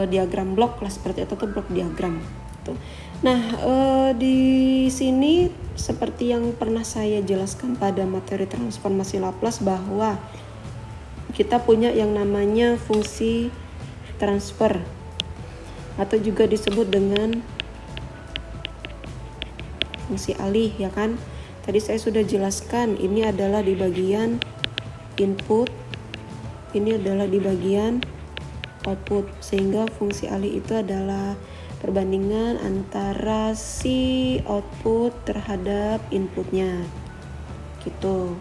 diagram blok lah seperti itu, atau blok diagram gitu. Nah, di sini seperti yang pernah saya jelaskan pada materi transformasi Laplace bahwa kita punya yang namanya fungsi transfer atau juga disebut dengan fungsi alih, ya kan? Tadi saya sudah jelaskan, ini adalah di bagian input, ini adalah di bagian output, sehingga fungsi alih itu adalah perbandingan antara si output terhadap inputnya, gitu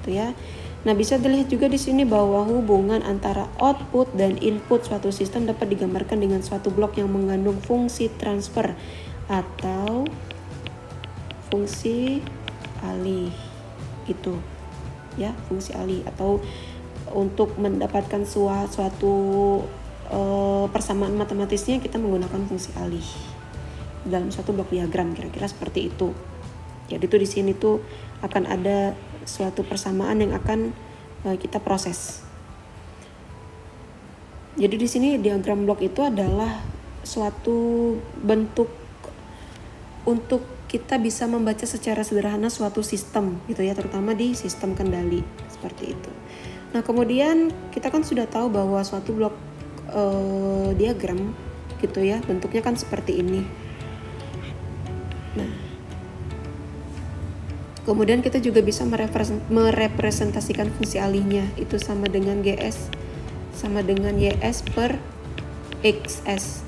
ya. Nah, bisa dilihat juga di sini bahwa hubungan antara output dan input suatu sistem dapat digambarkan dengan suatu blok yang mengandung fungsi transfer atau fungsi alih, gitu ya, fungsi alih. Atau untuk mendapatkan suatu persamaan matematisnya kita menggunakan fungsi alih dalam suatu blok diagram, kira-kira seperti itu. Jadi tuh di sini tuh akan ada suatu persamaan yang akan kita proses. Jadi di sini diagram blok itu adalah suatu bentuk untuk kita bisa membaca secara sederhana suatu sistem gitu ya, terutama di sistem kendali seperti itu. Nah, kemudian kita kan sudah tahu bahwa suatu blok diagram gitu ya, bentuknya kan seperti ini. Nah, kemudian kita juga bisa merepresentasikan fungsi alihnya, itu sama dengan GS sama dengan YS per XS.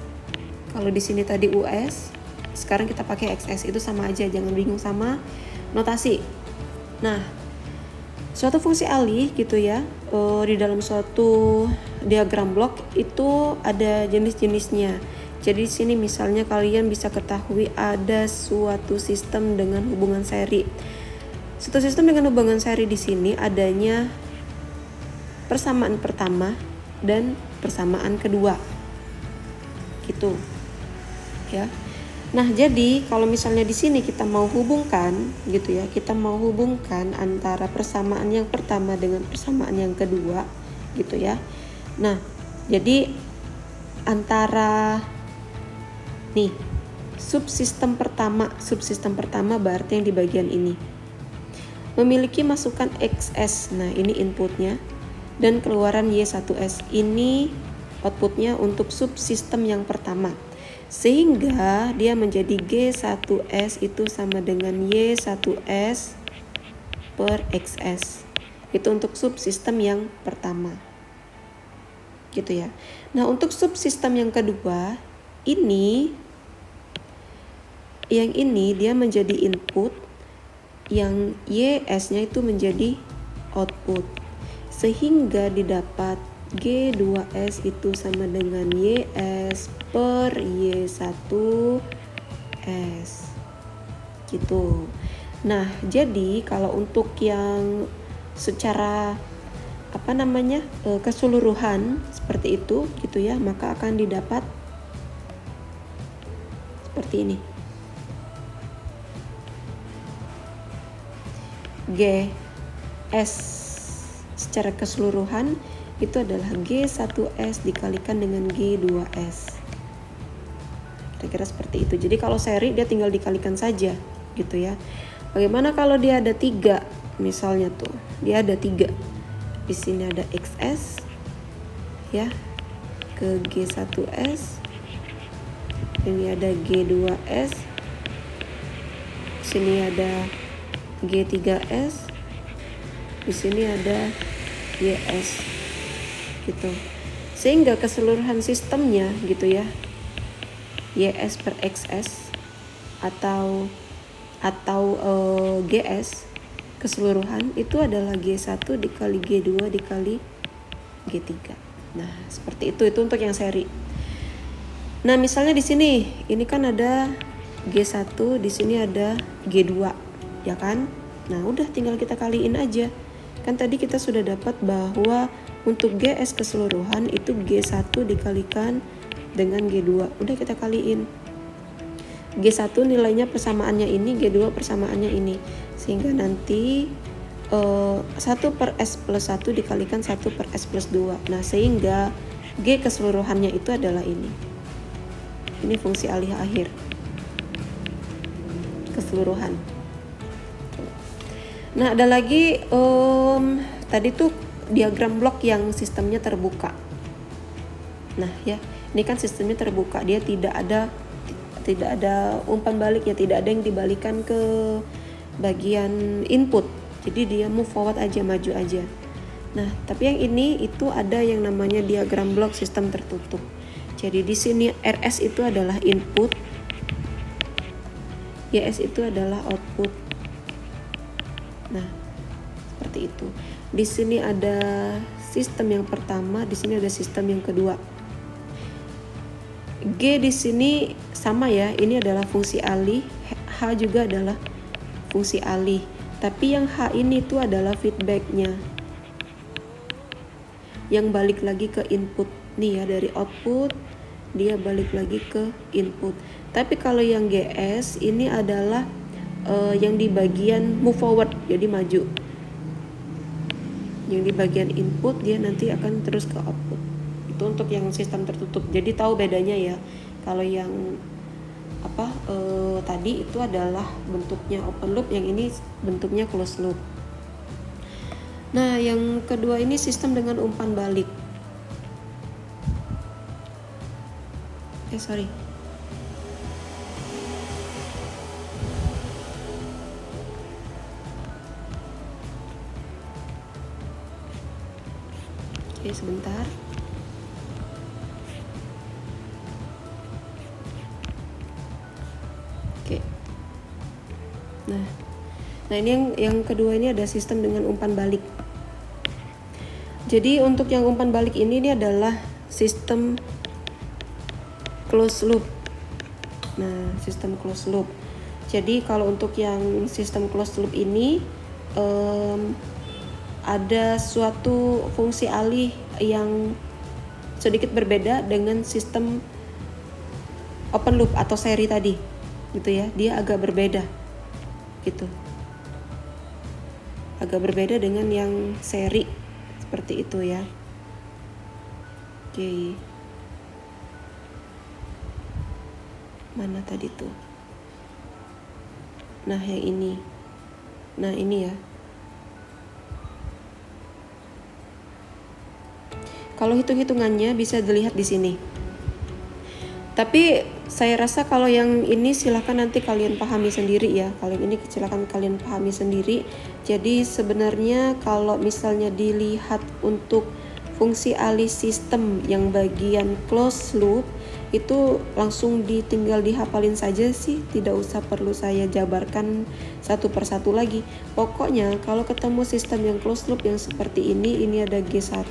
Kalau di sini tadi US, sekarang kita pakai XS, itu sama aja, jangan bingung sama notasi. Nah, suatu fungsi alih gitu ya, di dalam suatu diagram blok itu ada jenis-jenisnya. Jadi di sini misalnya kalian bisa ketahui ada suatu sistem dengan hubungan seri. Suatu sistem dengan hubungan seri di sini adanya persamaan pertama dan persamaan kedua. Gitu. Ya. Nah, jadi kalau misalnya di sini kita mau hubungkan gitu ya, kita mau hubungkan antara persamaan yang pertama dengan persamaan yang kedua gitu ya. Nah, jadi antara nih subsistem pertama berarti yang di bagian ini memiliki masukan XS. Nah, ini inputnya, dan keluaran Y1S. Ini outputnya untuk subsistem yang pertama. Sehingga dia menjadi G1S itu sama dengan Y1S per XS. Itu untuk subsistem yang pertama. Gitu ya. Nah, untuk subsistem yang kedua, yang ini dia menjadi input, yang YS-nya itu menjadi output. Sehingga didapat G2S itu sama dengan YS per Y1S gitu. Nah, jadi kalau untuk yang secara keseluruhan seperti itu gitu ya, maka akan didapat seperti ini. GS secara keseluruhan itu adalah G1S dikalikan dengan G2S. Kira-kira seperti itu. Jadi kalau seri dia tinggal dikalikan saja gitu ya. Bagaimana kalau dia ada 3? Misalnya tuh, dia ada 3. Di sini ada XS ya ke G1S. Ini ada G2S. Di sini ada G3S. Di sini ada YS. Gitu. Sehingga keseluruhan sistemnya gitu ya, YS per XS atau GS keseluruhan itu adalah G1 dikali G2 dikali G3. Nah, seperti itu untuk yang seri. Nah, misalnya di sini ini kan ada G1, di sini ada G2, ya kan? Nah, udah tinggal kita kaliin aja. Kan tadi kita sudah dapat bahwa untuk GS keseluruhan itu G1 dikalikan dengan G2. Udah kita kaliin. G1 nilainya persamaannya ini, G2 persamaannya ini. Sehingga nanti 1 per S plus 1 dikalikan 1 per S plus 2. Nah, sehingga G keseluruhannya itu adalah ini fungsi alih akhir keseluruhan. Nah, ada lagi tadi tuh diagram blok yang sistemnya terbuka. Nah ya, ini kan sistemnya terbuka, dia tidak ada umpan baliknya, tidak ada yang dibalikan ke bagian input, jadi dia move forward aja, maju aja. Nah, tapi yang ini itu ada yang namanya diagram blok sistem tertutup. Jadi di sini RS itu adalah input, YS itu adalah output. Nah, seperti itu. Di sini ada sistem yang pertama, di sini ada sistem yang kedua. G di sini sama ya, ini adalah fungsi alih, H juga adalah fungsi alih. Tapi yang H ini tuh adalah feedbacknya, yang balik lagi ke input nih ya, dari output dia balik lagi ke input. Tapi kalau yang GS ini adalah yang di bagian move forward, jadi maju. Yang di bagian input dia nanti akan terus ke output. Itu untuk yang sistem tertutup. Jadi tahu bedanya ya. Kalau yang tadi itu adalah bentuknya open loop, yang ini bentuknya closed loop. Nah, yang kedua ini sistem dengan umpan balik. Sorry. Oke, sebentar. Oke. Nah ini yang kedua ini ada sistem dengan umpan balik. Jadi untuk yang umpan balik ini adalah sistem closed loop. Nah, sistem closed loop. Jadi kalau untuk yang sistem closed loop ini ada suatu fungsi alih yang sedikit berbeda dengan sistem open loop atau seri tadi, gitu ya. Dia agak berbeda, gitu. Agak berbeda dengan yang seri, seperti itu ya. Oke. Mana tadi tuh? Nah, yang ini. Nah, ini ya. Kalau hitung-hitungannya bisa dilihat di sini. Tapi saya rasa kalau yang ini silakan nanti kalian pahami sendiri ya. Kalau ini silakan kalian pahami sendiri. Jadi sebenarnya kalau misalnya dilihat untuk fungsi alih sistem yang bagian closed loop itu langsung tinggal dihafalin saja sih, tidak usah perlu saya jabarkan satu persatu lagi. Pokoknya kalau ketemu sistem yang closed loop yang seperti ini ada G1.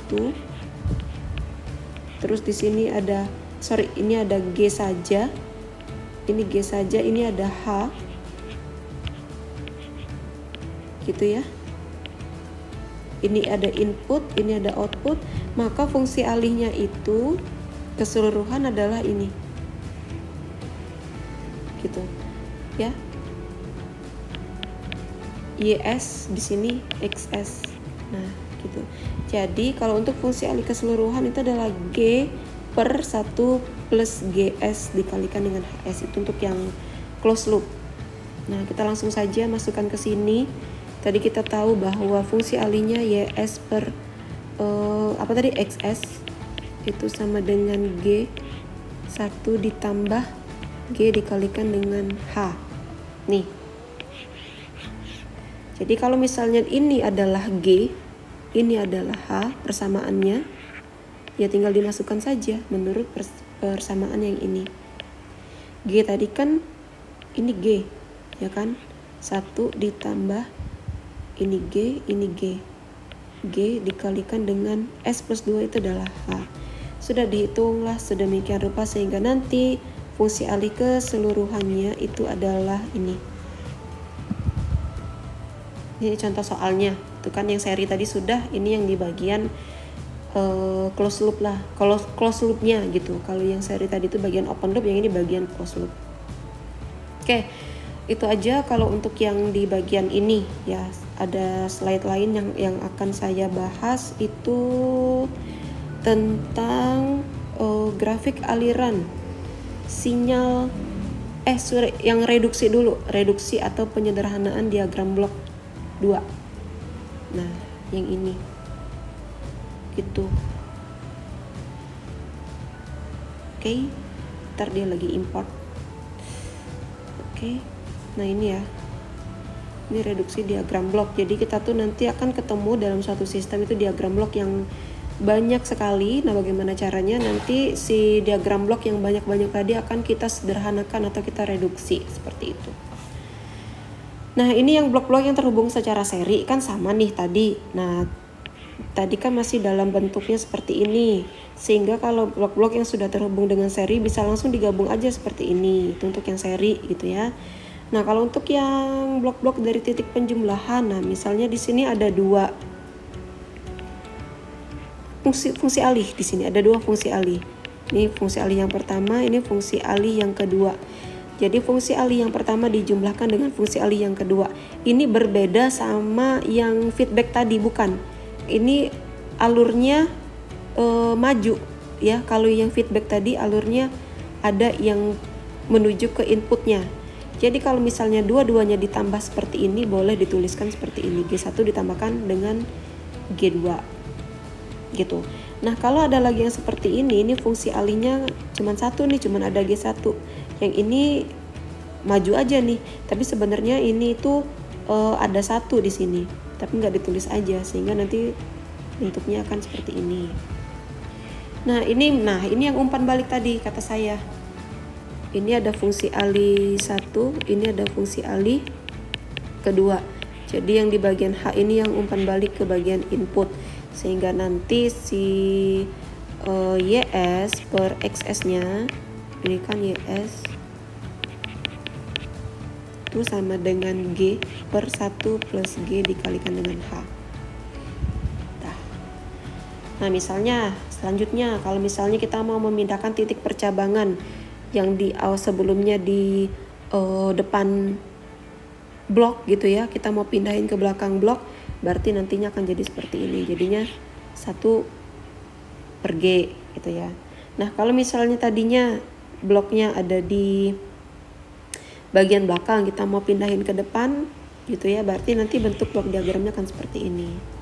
Terus di sini ini ada G saja. Ini G saja, ini ada H. Gitu ya. Ini ada input, ini ada output, maka fungsi alihnya itu keseluruhan adalah ini. Gitu. Ya. YS di sini XS. Nah, gitu. Jadi kalau untuk fungsi alih keseluruhan itu adalah G per 1 plus GS dikalikan dengan HS. Itu untuk yang closed loop. Nah, kita langsung saja masukkan ke sini. Tadi kita tahu bahwa fungsi alihnya YS per XS itu sama dengan G 1 ditambah G dikalikan dengan H. Nih. Jadi kalau misalnya ini adalah G, ini adalah H persamaannya, ya tinggal dimasukkan saja menurut persamaan yang ini. G tadi kan ini G, ya kan? 1 ditambah ini G, ini G. G dikalikan dengan S plus 2 itu adalah H. Sudah dihitunglah sedemikian rupa sehingga nanti fungsi alih keseluruhannya itu adalah ini. Ini contoh soalnya, itu kan yang seri tadi sudah, ini yang di bagian closed loop lah, kalau closed loopnya gitu. Kalau yang seri tadi itu bagian open loop, yang ini bagian closed loop. Oke, itu aja kalau untuk yang di bagian ini ya. Ada slide lain yang akan saya bahas itu tentang grafik aliran sinyal yang reduksi dulu, reduksi atau penyederhanaan diagram blok 2. Nah, yang ini gitu. Oke, ntar dia lagi import. Oke, nah ini ya, ini reduksi diagram blok. Jadi kita tuh nanti akan ketemu dalam suatu sistem itu diagram blok yang banyak sekali. Nah, bagaimana caranya? Nanti si diagram blok yang banyak-banyak tadi akan kita sederhanakan atau kita reduksi seperti itu. Nah, ini yang blok-blok yang terhubung secara seri kan sama nih tadi. Nah, tadi kan masih dalam bentuknya seperti ini, sehingga kalau blok-blok yang sudah terhubung dengan seri bisa langsung digabung aja seperti ini. Itu untuk yang seri gitu ya. Nah, kalau untuk yang blok-blok dari titik penjumlahan, nah misalnya di sini ada dua fungsi alih. Di sini ada dua fungsi alih. Ini fungsi alih yang pertama, ini fungsi alih yang kedua. Jadi fungsi alih yang pertama dijumlahkan dengan fungsi alih yang kedua. Ini berbeda sama yang feedback tadi, bukan? Ini alurnya maju ya. Kalau yang feedback tadi alurnya ada yang menuju ke inputnya. Jadi kalau misalnya dua-duanya ditambah seperti ini, boleh dituliskan seperti ini, G1 ditambahkan dengan G2 gitu. Nah, kalau ada lagi yang seperti ini fungsi alihnya cuma satu nih, cuma ada G1. Yang ini maju aja nih, tapi sebenarnya ini tuh ada satu di sini, tapi nggak ditulis aja, sehingga nanti bentuknya akan seperti ini. Nah, ini yang umpan balik tadi kata saya. Ini ada fungsi alih 1, ini ada fungsi alih kedua. Jadi yang di bagian H ini yang umpan balik ke bagian input, sehingga nanti si YS per XS-nya, ini kan YS itu sama dengan G per 1 plus G dikalikan dengan H. Nah, misalnya selanjutnya kalau misalnya kita mau memindahkan titik percabangan yang di sebelumnya di depan blok gitu ya, kita mau pindahin ke belakang blok, berarti nantinya akan jadi seperti ini. Jadinya 1 per G gitu ya. Nah, kalau misalnya tadinya bloknya ada di bagian belakang, kita mau pindahin ke depan gitu ya, berarti nanti bentuk blok diagramnya akan seperti ini.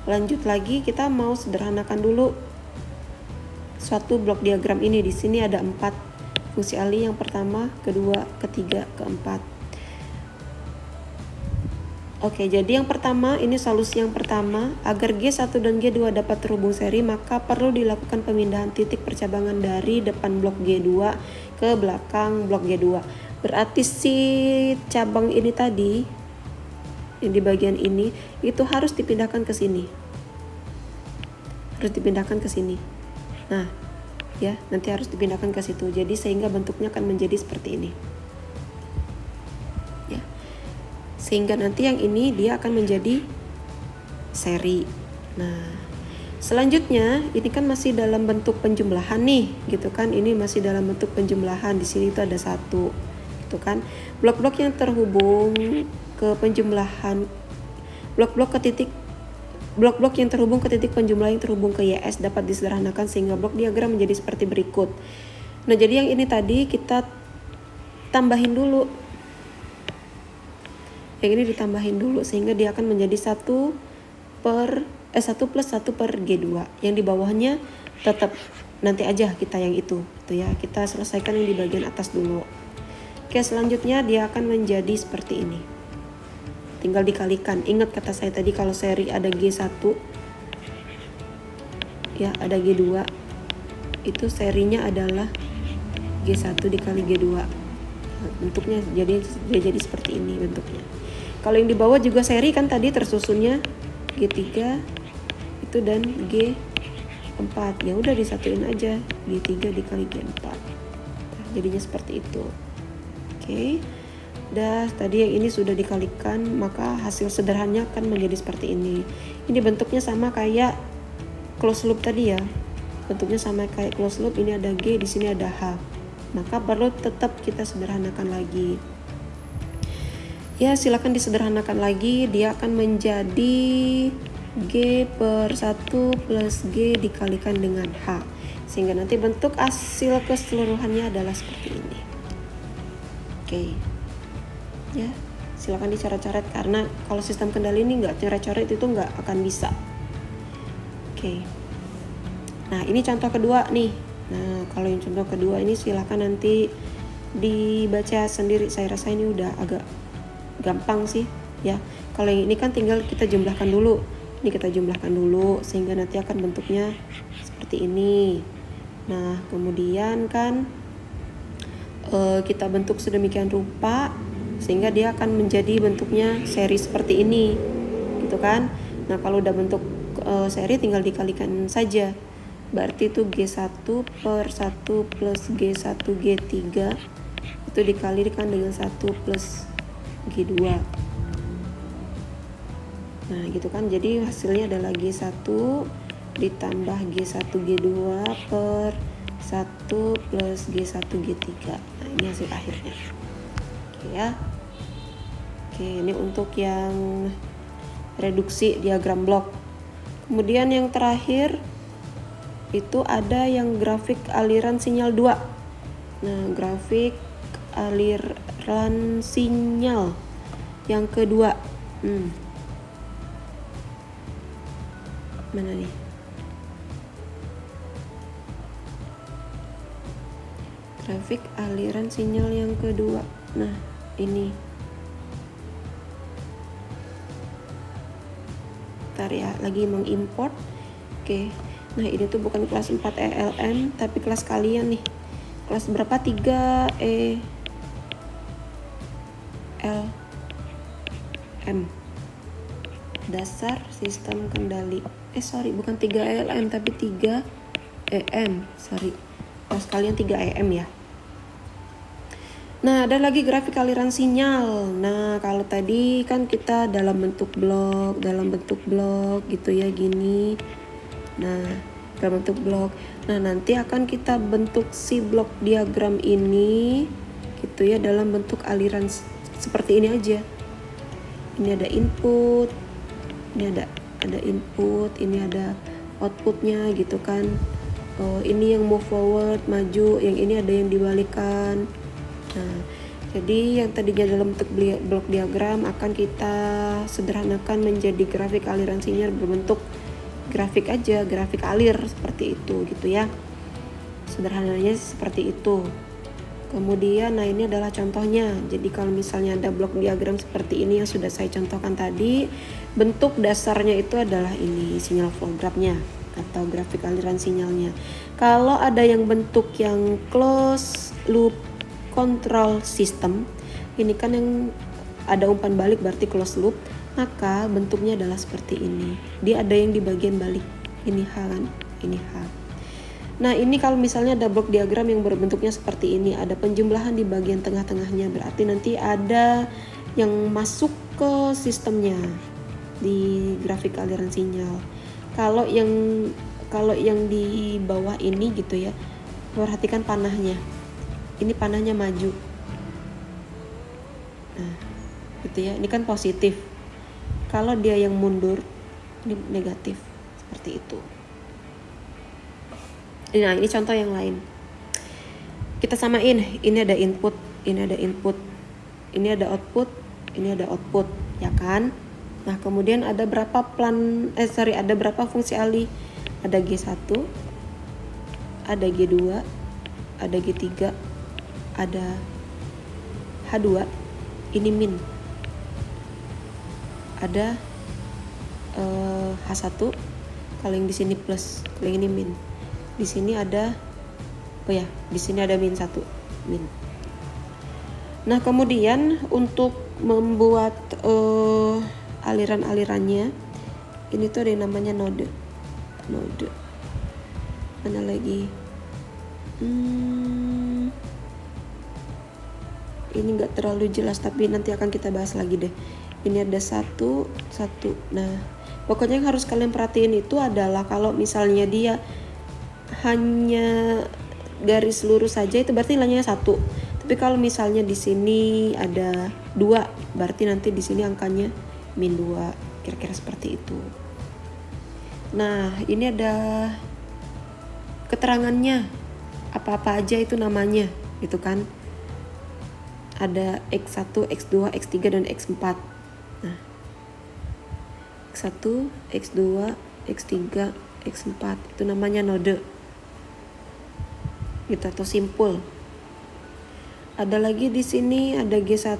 Lanjut lagi, kita mau sederhanakan dulu suatu blok diagram ini. Di sini ada 4 fungsi alih, yang pertama, kedua, ketiga, keempat. Oke, jadi yang pertama, ini solusi yang pertama, agar G1 dan G2 dapat terhubung seri, maka perlu dilakukan pemindahan titik percabangan dari depan blok G2 ke belakang blok G2. Berarti si cabang ini tadi, yang di bagian ini, itu harus dipindahkan ke sini. Harus dipindahkan ke sini. Nah, ya, nanti harus dipindahkan ke situ. Jadi sehingga bentuknya akan menjadi seperti ini. Ya. Sehingga nanti yang ini dia akan menjadi seri. Nah, selanjutnya ini kan masih dalam bentuk penjumlahan nih, gitu kan? Ini masih dalam bentuk penjumlahan. Di sini itu ada 1, gitu kan? Blok-blok yang terhubung ke penjumlahan, blok-blok yang terhubung ke titik penjumlahan yang terhubung ke YS dapat disederhanakan sehingga blok diagram menjadi seperti berikut. Nah, jadi yang ini tadi kita tambahin dulu. Yang ini ditambahin dulu sehingga dia akan menjadi 1 plus 1 per G2. Yang di bawahnya tetap nanti aja kita yang itu ya. Kita selesaikan yang di bagian atas dulu. Oke, selanjutnya dia akan menjadi seperti ini. Tinggal dikalikan. Ingat kata saya tadi, kalau seri ada G1 ya, ada G2, itu serinya adalah G1 dikali G2. Bentuknya jadi seperti ini bentuknya. Kalau yang di bawah juga seri kan tadi tersusunnya G3 itu dan G4. Ya udah disatuin aja, G3 dikali G4. Nah, jadinya seperti itu. Oke. Tadi yang ini sudah dikalikan, maka hasil sederhananya akan menjadi seperti ini. Ini bentuknya sama kayak close loop tadi ya. Bentuknya sama kayak close loop, ini ada G, di sini ada H. Maka perlu tetap kita sederhanakan lagi. Ya, silakan disederhanakan lagi, dia akan menjadi G per 1 plus G dikalikan dengan H. Sehingga nanti bentuk hasil keseluruhannya adalah seperti ini. Oke. Ya, silakan dicoret-coret karena kalau sistem kendali ini nggak coret-coret itu nggak akan bisa. Oke. Nah, ini contoh kedua nih. Nah, kalau yang contoh kedua ini silakan nanti dibaca sendiri. Saya rasa ini udah agak gampang sih, ya. Kalau yang ini kan tinggal kita jumlahkan dulu. Ini kita jumlahkan dulu sehingga nanti akan bentuknya seperti ini. Nah, kemudian kan kita bentuk sedemikian rupa sehingga dia akan menjadi bentuknya seri seperti ini, gitu kan. Nah, kalau udah bentuk seri tinggal dikalikan saja. Berarti itu G1 per 1 plus G1 G3 itu dikalikan dengan 1 plus G2. Nah, gitu kan. Jadi hasilnya adalah G1 ditambah G1 G2 per 1 plus G1 G3. Nah, ini hasil akhirnya. Oke ya. Oke, ini untuk yang reduksi diagram blok. Kemudian yang terakhir itu ada yang grafik aliran sinyal 2. Nah, grafik aliran sinyal yang kedua. Mana nih? Grafik aliran sinyal yang kedua. Nah, ini. Bentar ya, lagi mengimport. Oke. Nah, ini tuh bukan kelas 4 ELM, tapi kelas kalian nih. Kelas berapa? 3 ELM. Dasar sistem kendali. Bukan 3 ELM tapi 3 EM. Kelas kalian 3 EM ya. Nah, ada lagi grafik aliran sinyal. Nah, kalau tadi kan kita dalam bentuk blok gitu ya, gini. Nah, dalam bentuk blok. Nah, nanti akan kita bentuk si blok diagram ini gitu ya dalam bentuk aliran seperti ini aja. Ini ada input, ini ada input, ini ada outputnya gitu kan. Ini yang move forward, maju, yang ini ada yang dibalikan. Nah, jadi yang tadinya dalam bentuk blok diagram akan kita sederhanakan menjadi grafik aliran sinyal berbentuk grafik aja, grafik alir seperti itu gitu ya. Sederhananya seperti itu. Kemudian, nah ini adalah contohnya. Jadi kalau misalnya ada blok diagram seperti ini yang sudah saya contohkan tadi, bentuk dasarnya itu adalah ini, sinyal flow graph-nya atau grafik aliran sinyalnya. Kalau ada yang bentuk yang close loop control system, ini kan yang ada umpan balik berarti close loop, maka bentuknya adalah seperti ini. Dia ada yang di bagian balik, ini H kan, ini H. Nah, ini kalau misalnya ada blok diagram yang berbentuknya seperti ini, ada penjumlahan di bagian tengah-tengahnya, berarti nanti ada yang masuk ke sistemnya di grafik aliran sinyal. Kalau yang di bawah ini gitu ya, perhatikan panahnya. Ini panahnya maju. Nah, gitu ya. Ini kan positif. Kalau dia yang mundur, ini negatif. Seperti itu. Nah, ini contoh yang lain. Kita samain. Ini ada input, ini ada input. Ini ada output, ini ada output, ya kan? Nah, kemudian ada berapa ada berapa fungsi alih? Ada G1, ada G2, ada G3, ada H2, ini min. Ada H1, kalau yang di sini plus, kalau yang ini min. Di sini ada di sini ada min 1, min. Nah, kemudian untuk membuat aliran-alirannya, ini tuh ada yang namanya node. Mana lagi? Ini nggak terlalu jelas, tapi nanti akan kita bahas lagi deh. Ini ada satu. Nah, pokoknya yang harus kalian perhatiin itu adalah kalau misalnya dia hanya garis lurus saja, itu berarti nilainya 1. Tapi kalau misalnya di sini ada 2, berarti nanti di sini angkanya min 2, kira-kira seperti itu. Nah, ini ada keterangannya, apa-apa aja itu namanya, gitu kan. Ada X1, X2, X3, dan X4. Nah, X1, X2, X3, X4 itu namanya node. Gitu, atau simpul. Ada lagi di sini ada G1,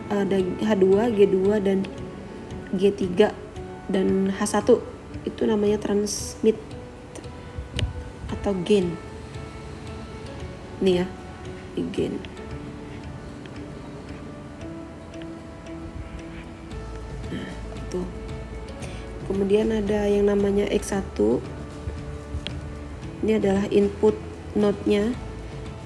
ada H2, G2, dan G3 dan H1. Itu namanya transmit atau gain. Nih ya, di gain. Nah, itu. Kemudian ada yang namanya X1. Ini adalah input node-nya.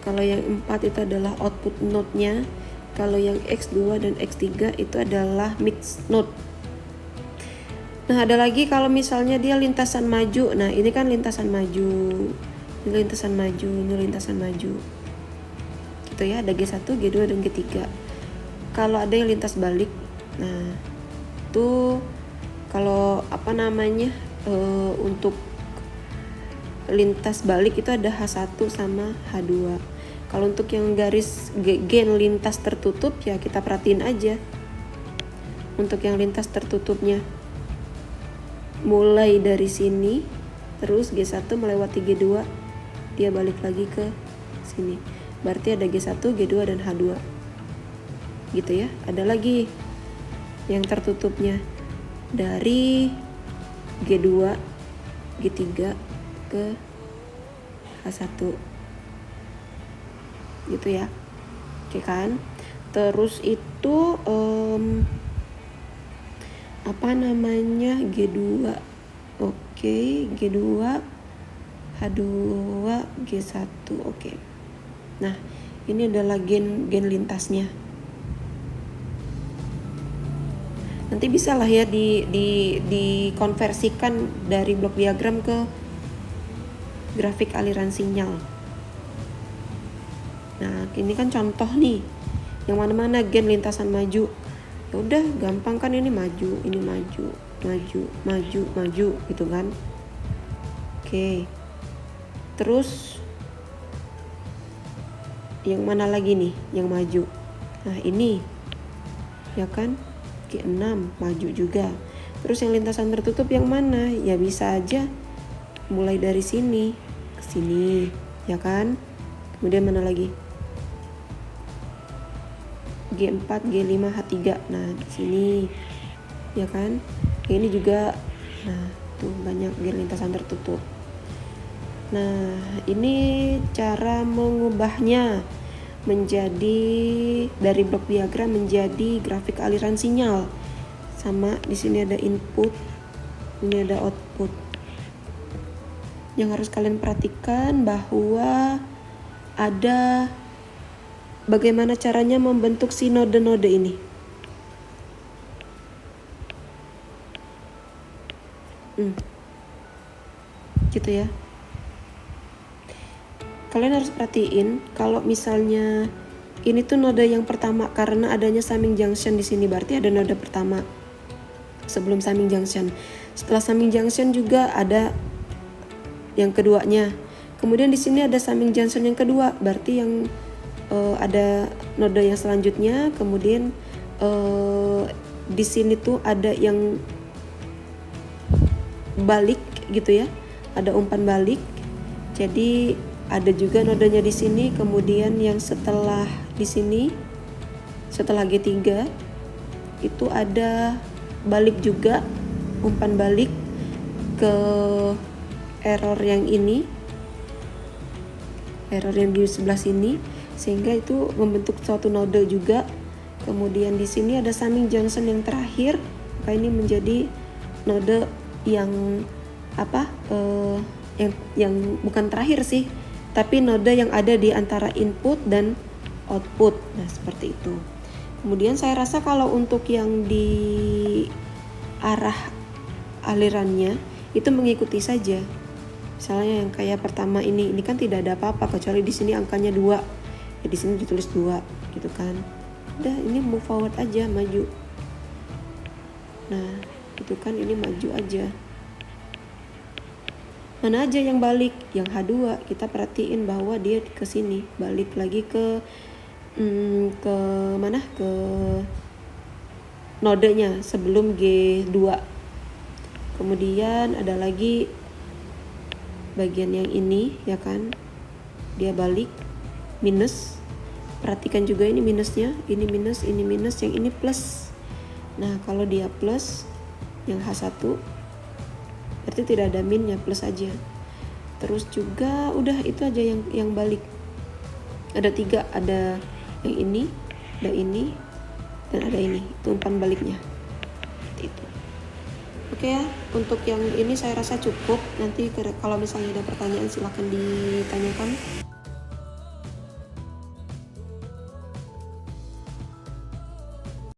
Kalau yang 4 itu adalah output node-nya. Kalau yang X2 dan X3 itu adalah mix node. Nah, ada lagi kalau misalnya dia lintasan maju. Nah, ini kan lintasan maju. Ini lintasan maju, ini lintasan maju. Gitu ya, ada G1, G2, dan G3. Kalau ada yang lintas balik, nah itu kalau untuk lintas balik itu ada H1 sama H2. Kalau untuk yang garis gain lintas tertutup ya kita perhatiin aja. Untuk yang lintas tertutupnya mulai dari sini terus G1 melewati G2, dia balik lagi ke sini. Berarti ada G1, G2, dan H2. Gitu ya. Ada lagi yang tertutupnya dari G2, G3 ke H1. Gitu ya. Oke kan? Terus itu G2. Oke, G2, H2, G1. Oke. Nah, ini adalah gen lintasnya. Nanti bisa lah ya dikonversikan dari blok diagram ke grafik aliran sinyal. Nah, ini kan contoh nih. Yang mana-mana gen lintasan maju. Ya udah, gampang kan, ini maju, ini maju, maju, maju, maju gitu kan. Oke. Terus yang mana lagi nih yang maju? Nah, ini. Ya kan? G6 maju juga. Terus yang lintasan tertutup yang mana? Ya bisa aja mulai dari sini ke sini, ya kan? Kemudian mana lagi? G4, G5, H3. Nah, di sini. Ya kan? Ini juga. Nah, tuh banyak gen lintasan tertutup. Nah, ini cara mengubahnya menjadi dari blok diagram menjadi grafik aliran sinyal. Sama di sini ada input, ini ada output. Yang harus kalian perhatikan bahwa ada bagaimana caranya membentuk si node-node ini. Gitu ya. Kalian harus perhatiin kalau misalnya ini tuh node yang pertama karena adanya summing junction di sini, berarti ada node pertama sebelum summing junction. Setelah summing junction juga ada yang keduanya. Kemudian di sini ada summing junction yang kedua, berarti yang ada node yang selanjutnya. Kemudian di sini tuh ada yang balik gitu ya, ada umpan balik. Jadi ada juga nodenya di sini. Kemudian yang setelah di sini, setelah G3 itu ada balik juga, umpan balik ke error yang ini, error yang di sebelah sini, sehingga itu membentuk suatu node juga. Kemudian di sini ada summing junction yang terakhir, maka ini menjadi node yang yang bukan terakhir sih, tapi node yang ada di antara input dan output. Nah, seperti itu. Kemudian saya rasa kalau untuk yang di arah alirannya itu mengikuti saja. Misalnya yang kayak pertama ini kan tidak ada apa-apa kecuali di sini angkanya 2. Ya di sini ditulis 2 gitu kan. Udah, ini move forward aja, maju. Nah, itu kan ini maju aja. mana aja yang balik. Yang H2 kita perhatiin bahwa dia ke sini, balik lagi ke mana, ke nodenya sebelum G2. Kemudian ada lagi bagian yang ini, ya kan, dia balik minus. Perhatikan juga ini minusnya, ini minus, ini minus, yang ini plus. Nah kalau dia plus, yang H1 berarti tidak ada minnya, plus aja. Terus juga udah itu aja yang balik. Ada 3, ada yang ini, ada ini, dan ada ini. Itu umpan baliknya. Seperti itu. Oke ya, untuk yang ini saya rasa cukup. Nanti kalau misalnya ada pertanyaan silahkan ditanyakan.